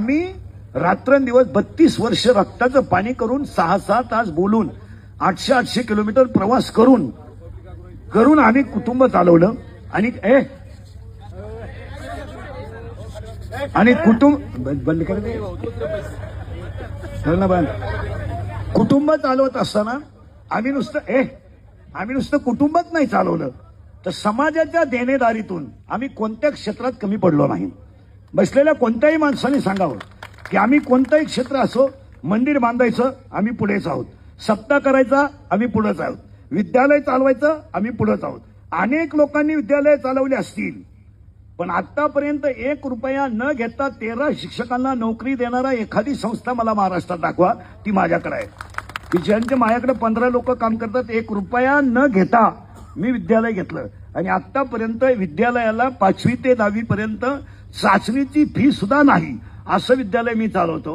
आम्ही रात्रंदिवस 32 वर्ष रक्ताचं पाणी करून 6-6 तास बोलून 800 किलोमीटर प्रवास करून आम्ही कुटुंब चालवलं आणि कुटुंब बंद कर ना बंद. कुटुंब चालवत असताना आम्ही नुसतं कुटुंबच नाही चालवलं, तर समाजाच्या देणेदारीतून आम्ही कोणत्या क्षेत्रात कमी पडलो नाही. बसलेल्या कोणत्याही माणसाने सांगावं की आम्ही कोणतंही क्षेत्र असो, मंदिर बांधायचं आम्ही पुढेच आहोत, सप्ताह करायचा आम्ही पुढेच आहोत, विद्यालय चालवायचं आम्ही पुढेच आहोत. अनेक लोकांनी विद्यालय चालवली असतील, पण आतापर्यंत 1 रुपया न घेता 13 शिक्षकांना नोकरी देणारा एखादी संस्था मला महाराष्ट्रात दाखवा, ती माझ्याकडे आहे. की ज्यांच्या माझ्याकडे 15 लोक काम करतात, 1 रुपया न घेता मी विद्यालय घेतलं. आणि आतापर्यंत विद्यालयाला 5वी ते 10वी पर्यंत चाचणीची फी सुद्धा नाही असं विद्यालय मी चालवतो.